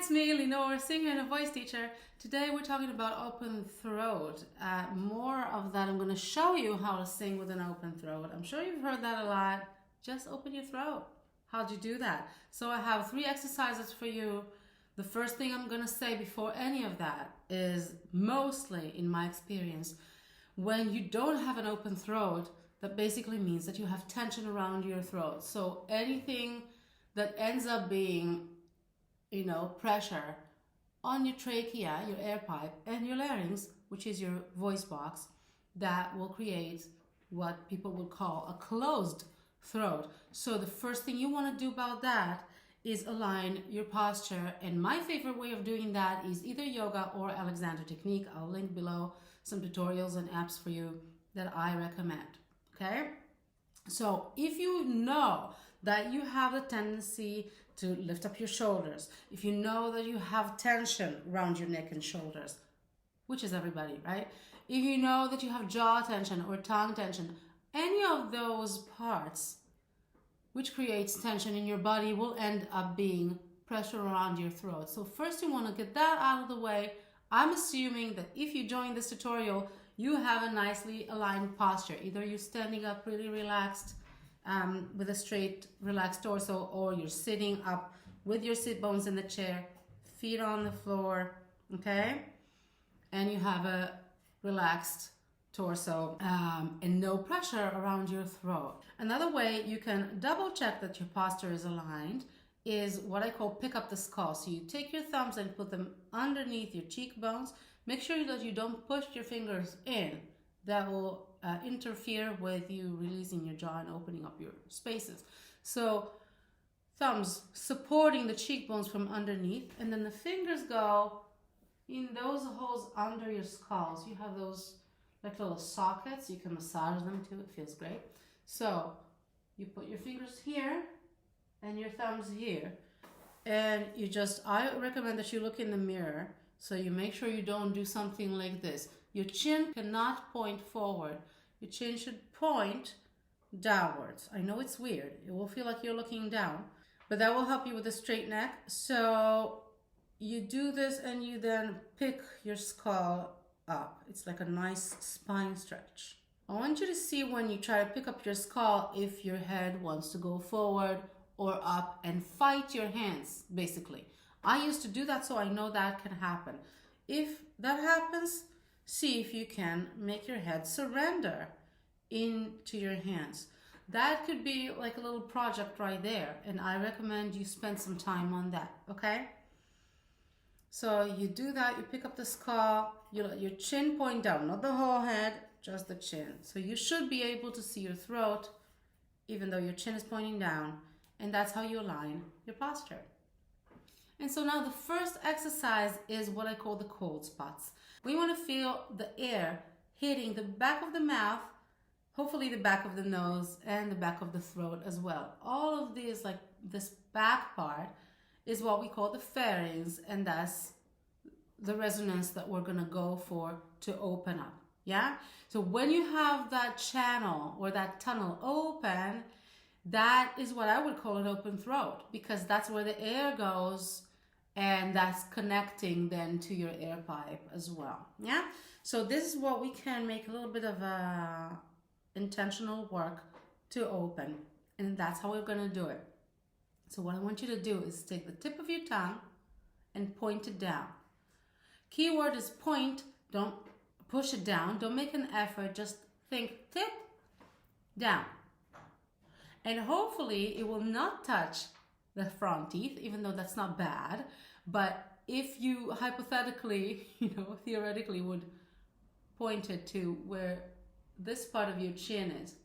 it's me, Lenore, singer and a voice teacher. Today we're talking about open throat. More of that, I'm going to show you how to sing with an open throat. I'm sure you've heard that a lot. Just open your throat. How'd you do that? So I have 3 exercises for you. The first thing I'm going to say before any of that is, mostly in my experience, when you don't have an open throat, that basically means that you have tension around your throat. So anything that ends up being pressure on your trachea, your air pipe, and your larynx, which is your voice box, that will create what people would call a closed throat. So the first thing you want to do about that is align your posture. And my favorite way of doing that is either yoga or Alexander technique. I'll link below some tutorials and apps for you that I recommend. Okay? So if you know that you have a tendency to lift up your shoulders, if you know that you have tension around your neck and shoulders, which is everybody, right? If you know that you have jaw tension or tongue tension, any of those parts which creates tension in your body will end up being pressure around your throat. So first you want to get that out of the way. I'm assuming that if you join this tutorial, you have a nicely aligned posture. Either you're standing up really relaxed, with a straight, relaxed torso, or you're sitting up with your sit bones in the chair, feet on the floor, okay? And you have a relaxed torso and no pressure around your throat. Another way you can double check that your posture is aligned is what I call pick up the skull. So you take your thumbs and put them underneath your cheekbones. Make sure that you don't push your fingers in. That will interfere with you releasing your jaw and opening up your spaces. So thumbs supporting the cheekbones from underneath, and then the fingers go in those holes under your skulls. You have those like little sockets. You can massage them too. It feels great. So you put your fingers here and your thumbs here, and I recommend that you look in the mirror. So you make sure you don't do something like this. Your chin cannot point forward. Your chin should point downwards. I know it's weird. It will feel like you're looking down, but that will help you with a straight neck. So you do this and you then pick your skull up. It's like a nice spine stretch. I want you to see when you try to pick up your skull if your head wants to go forward or up, and fight your hands, basically. I used to do that, so I know that can happen. If that happens, see if you can make your head surrender into your hands. That could be like a little project right there, and I recommend you spend some time on that, okay? So you do that, you pick up the skull, you let your chin point down, not the whole head, just the chin. So you should be able to see your throat, even though your chin is pointing down, and that's how you align your posture. And so now the first exercise is what I call the cold spots. We want to feel the air hitting the back of the mouth, hopefully the back of the nose, and the back of the throat as well. All of these, like this back part, is what we call the pharynx, and that's the resonance that we're going to go for to open up. Yeah? So when you have that channel or that tunnel open, that is what I would call an open throat, because that's where the air goes, and that's connecting then to your air pipe as well. Yeah? So this is what we can make a little bit of intentional work to open, and that's how we're going to do it. So what I want you to do is take the tip of your tongue and point it down. Keyword is point. Don't push it down. Don't make an effort. Just think tip down. And hopefully it will not touch the front teeth, even though that's not bad. But if you hypothetically, theoretically would point it to where this part of your chin is,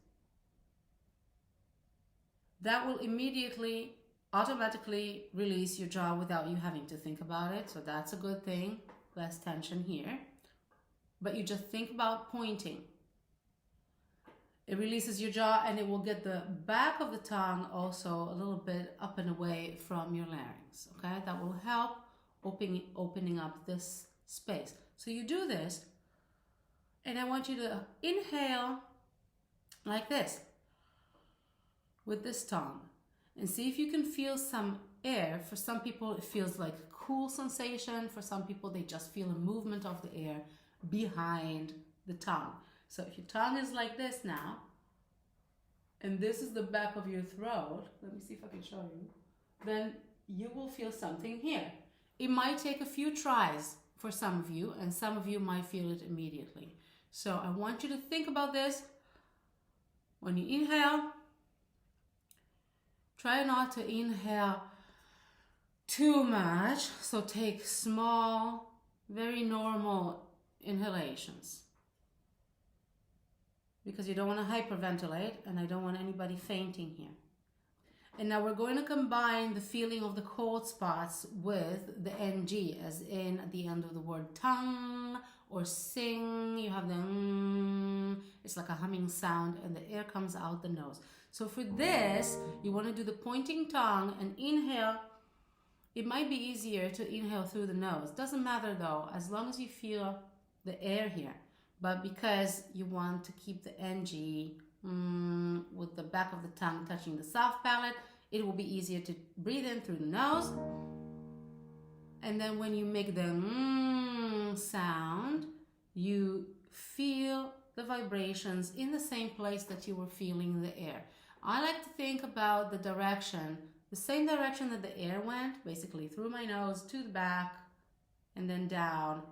that will immediately, automatically release your jaw without you having to think about it. So that's a good thing. Less tension here. But you just think about pointing. It releases your jaw, and it will get the back of the tongue also a little bit up and away from your larynx, okay? That will help opening up this space. So you do this, and I want you to inhale like this with this tongue, and see if you can feel some air, for some people it feels like a cool sensation. For some people, they just feel a movement of the air behind the tongue. So if your tongue is like this now, and this is the back of your throat, let me see if I can show you, then you will feel something here. It might take a few tries for some of you, and some of you might feel it immediately. So I want you to think about this. When you inhale, try not to inhale too much. So take small, very normal inhalations, because you don't want to hyperventilate, and I don't want anybody fainting here. And now we're going to combine the feeling of the cold spots with the NG, as in at the end of the word tongue or sing, you have the it's like a humming sound, and the air comes out the nose. So for this, you want to do the pointing tongue and inhale. It might be easier to inhale through the nose. Doesn't matter though, as long as you feel the air here. But because you want to keep the NG with the back of the tongue touching the soft palate, it will be easier to breathe in through the nose. And then when you make the sound, you feel the vibrations in the same place that you were feeling the air. I like to think about the direction, the same direction that the air went, basically through my nose to the back and then down.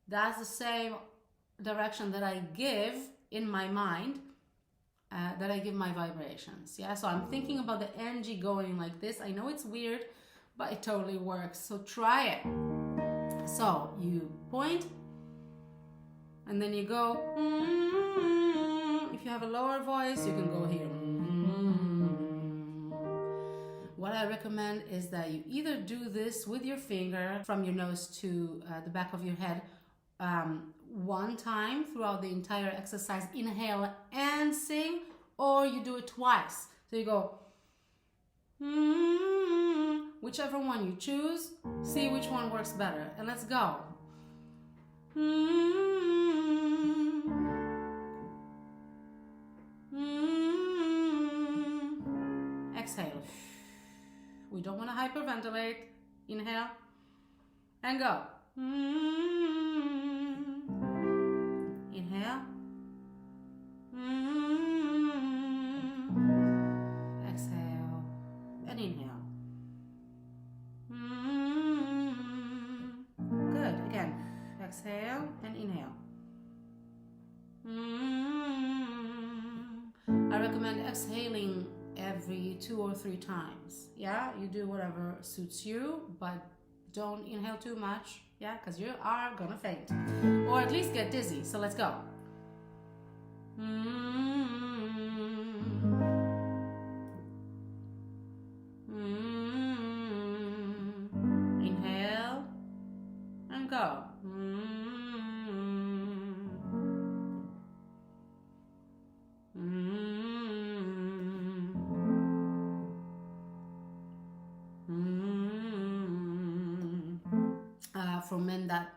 That's the same direction that I give in my mind, that I give my vibrations. Yeah, so I'm thinking about the NG going like this. I know it's weird, but it totally works. So try it. So you point, and then you go. If you have a lower voice, you can go here. What I recommend is that you either do this with your finger from your nose to the back of your head one time throughout the entire exercise, inhale and sing, or you do it twice. So you go, whichever one you choose, see which one works better. And let's go. Exhale. We don't want to hyperventilate. Inhale and go. Inhale. Exhale and inhale. Good. Again. Exhale and inhale. I recommend exhaling every 2 or 3 times. Yeah, you do whatever suits you, but don't inhale too much. Yeah, because you are gonna faint, or at least get dizzy. So let's go. Inhale and go. For men, that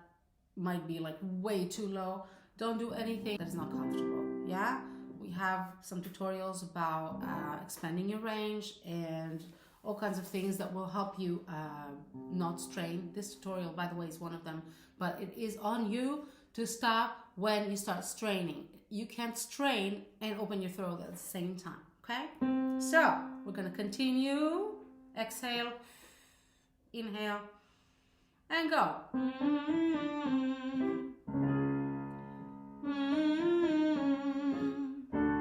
might be like way too low. Don't do anything that's not comfortable. Yeah, we have some tutorials about expanding your range and all kinds of things that will help you not strain. This tutorial, by the way, is one of them, but it is on you to stop when you start straining. You can't strain and open your throat at the same time. Okay, so we're gonna continue. Exhale, inhale and go.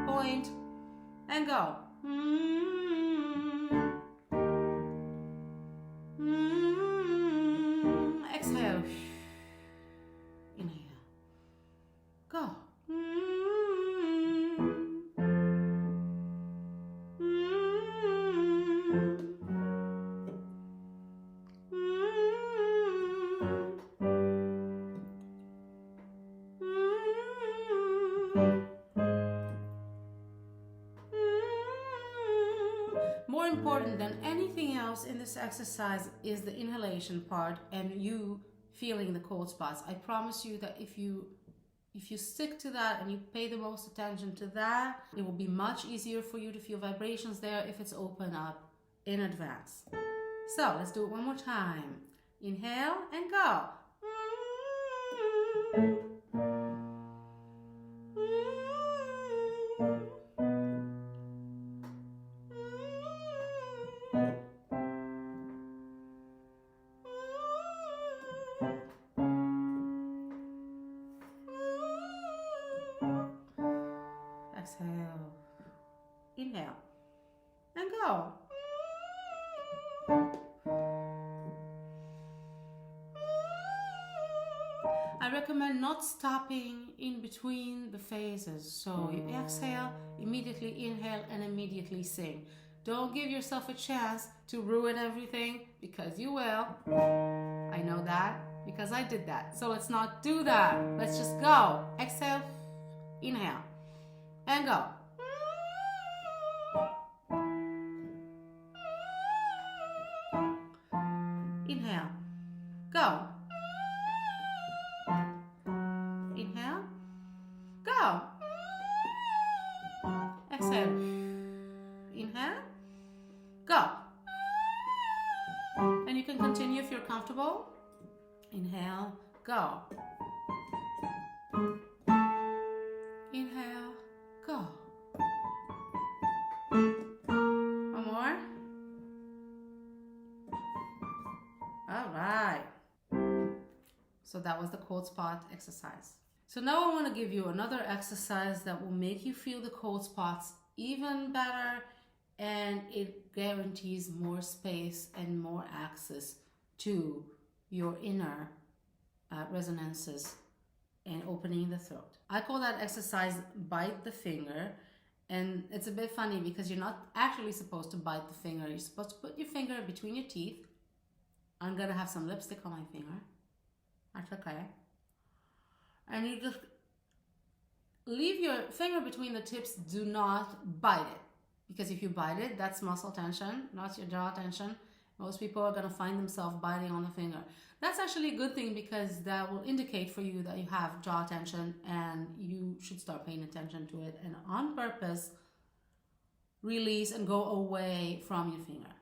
Point and go. Exhale. Inhale. Go. More important than anything else in this exercise is the inhalation part and you feeling the cold spots. I promise you that if you stick to that and you pay the most attention to that, it will be much easier for you to feel vibrations there if it's open up in advance. So let's do it one more time. Inhale and go. Exhale. Inhale and go. I recommend not stopping in between the phases. So you exhale, immediately inhale, and immediately sing. Don't give yourself a chance to ruin everything, because you will. I know that because I did that. So let's not do that. Let's just go. Exhale, inhale, and go. Inhale, go. Inhale, go. Exhale, inhale, go. And you can continue if you're comfortable. Inhale, go. Inhale, go. One more. All right. So that was the cold spot exercise. So now I want to give you another exercise that will make you feel the cold spots even better, and it guarantees more space and more access to your inner resonances and opening the throat. I call that exercise bite the finger, and it's a bit funny because you're not actually supposed to bite the finger. You're supposed to put your finger between your teeth. I'm gonna have some lipstick on my finger. That's okay. And you just leave your finger between the tips. Do not bite it, because if you bite it, that's muscle tension, not your jaw tension. Most people are going to find themselves biting on the finger. That's actually a good thing, because that will indicate for you that you have jaw tension, and you should start paying attention to it and on purpose release and go away from your finger.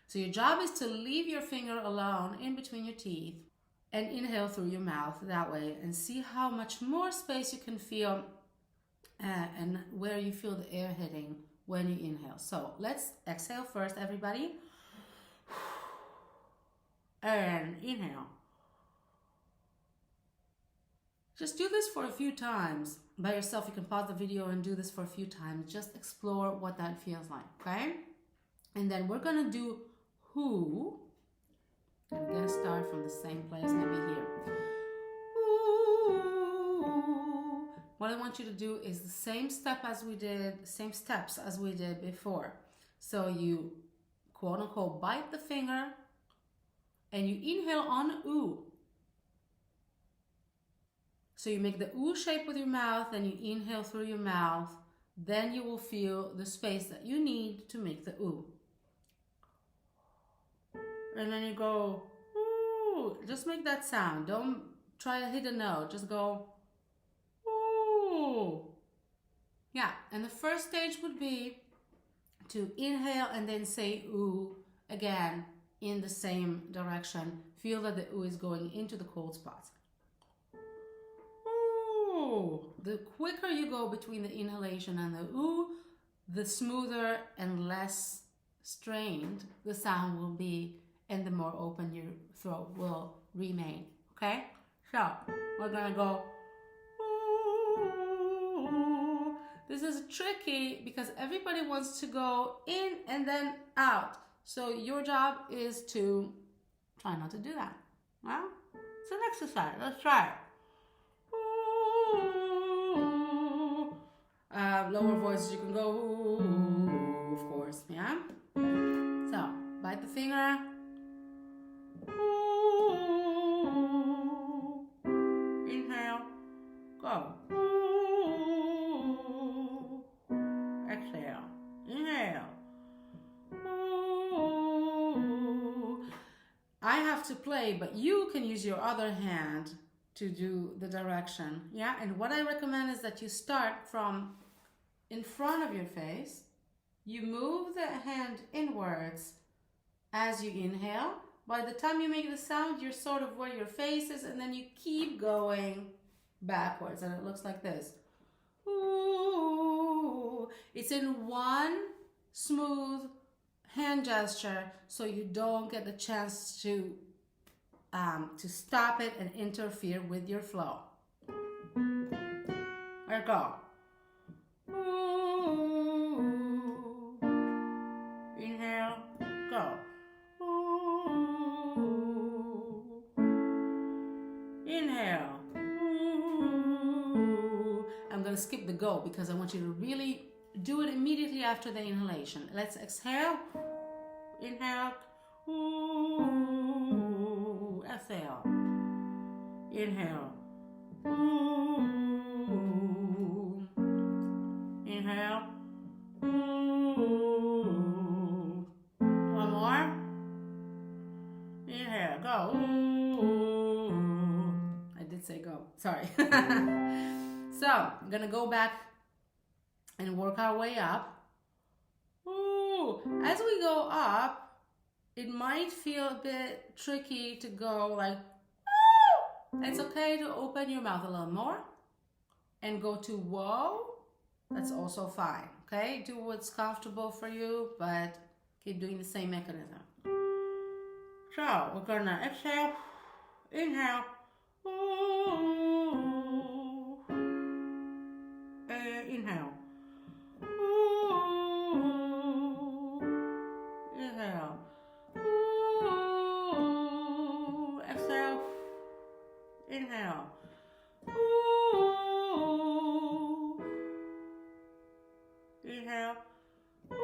So your job is to leave your finger alone in between your teeth and inhale through your mouth that way, and see how much more space you can feel and where you feel the air hitting when you inhale. So let's exhale first, everybody. And inhale. Just do this for a few times by yourself. You can pause the video and do this for a few times. Just explore what that feels like, okay? And then we're gonna do who. I'm gonna start from the same place, maybe here. Ooh. What I want you to do is the same steps as we did before. So you quote unquote bite the finger and you inhale on ooh. So you make the ooh shape with your mouth, and you inhale through your mouth. Then you will feel the space that you need to make the ooh. And then you go, ooh, just make that sound. Don't try to hit a note, just go, ooh. Yeah, and the first stage would be to inhale and then say ooh again in the same direction. Feel that the ooh is going into the cold spots. Ooh. The quicker you go between the inhalation and the ooh, the smoother and less strained the sound will be, and the more open your throat will remain, okay? So, we're gonna go, ooh. This is tricky because everybody wants to go in and then out. So your job is to try not to do that. Well, it's an exercise, let's try it. Ooh. Lower voices, you can go, ooh, of course, yeah? So, bite the finger. Ooh. Inhale, go. Ooh. Exhale, inhale. Ooh. I have to play, but you can use your other hand to do the direction, yeah? And what I recommend is that you start from in front of your face. You move the hand inwards as you inhale. By the time you make the sound, you're sort of where your face is, and then you keep going backwards, and it looks like this. Ooh. It's in one smooth hand gesture, so you don't get the chance to stop it and interfere with your flow. There you go. Ooh. Inhale, go. Ooh. Inhale. Ooh. I'm going to skip the go because I want you to really do it immediately after the inhalation. Let's exhale. Inhale. Ooh. Exhale. Inhale. Ooh. Inhale. Ooh. One more. Inhale. Go. Ooh. I did say go. Sorry. So, I'm going to go back and work our way up. Ooh. As we go up, it might feel a bit tricky to go like, woo! It's okay to open your mouth a little more and go to whoa. That's also fine, okay? Do what's comfortable for you, but keep doing the same mechanism. So, we're gonna exhale, inhale, ooh, inhale, ooh, inhale, ooh, exhale, inhale, ooh, inhale, ooh.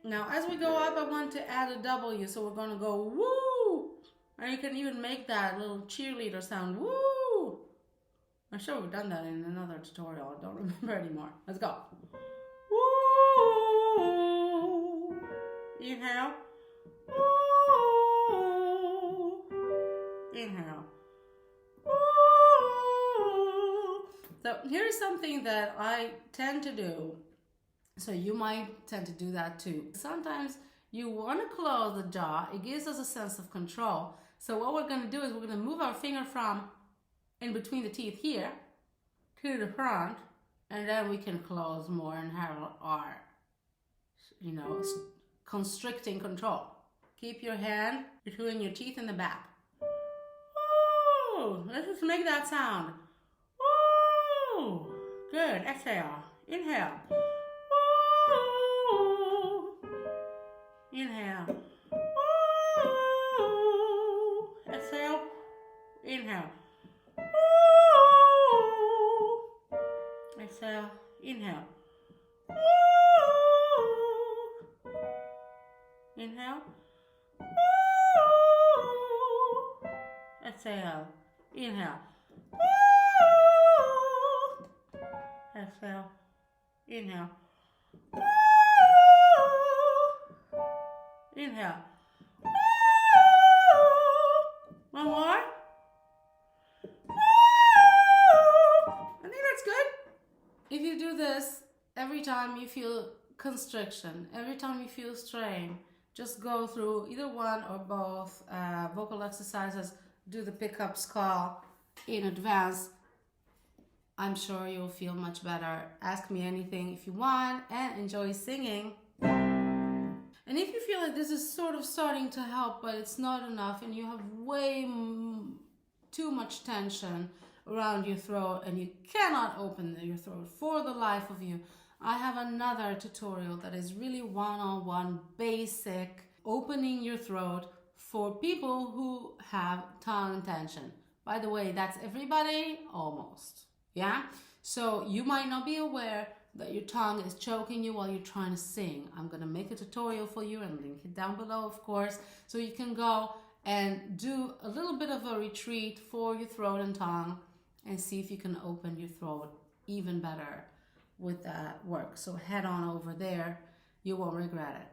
Now, as we go up, I want to add a W, so we're going to go woo, and you can even make that little cheerleader sound, woo. I'm sure we've done that in another tutorial. I don't remember anymore. Let's go. Woo. Inhale. Woo. Inhale. Woo. So here's something that I tend to do. So you might tend to do that too. Sometimes you want to close the jaw. It gives us a sense of control. So what we're going to do is we're going to move our finger from in between the teeth here to the front, and then we can close more and have our, constricting control. Keep your hand between your teeth in the back. Woo! Let's just make that sound. Woo! Good. Exhale. Inhale. Woo! Inhale. Woo! Exhale. Inhale. Exhale, inhale. Inhale. Exhale, inhale. Exhale, inhale. Inhale. One more. I think that's good. If you do this every time you feel constriction, every time you feel strain, just go through either one or both vocal exercises, do the pickups call in advance. I'm sure you'll feel much better. Ask me anything if you want and enjoy singing. And if you feel like this is sort of starting to help, but it's not enough and you have way too much tension around your throat and you cannot open your throat for the life of you, I have another tutorial that is really one-on-one basic opening your throat for people who have tongue tension. By the way, that's everybody almost. Yeah? So you might not be aware that your tongue is choking you while you're trying to sing. I'm going to make a tutorial for you and link it down below, of course, so you can go and do a little bit of a retreat for your throat and tongue and see if you can open your throat even better with that work. So head on over there. You won't regret it.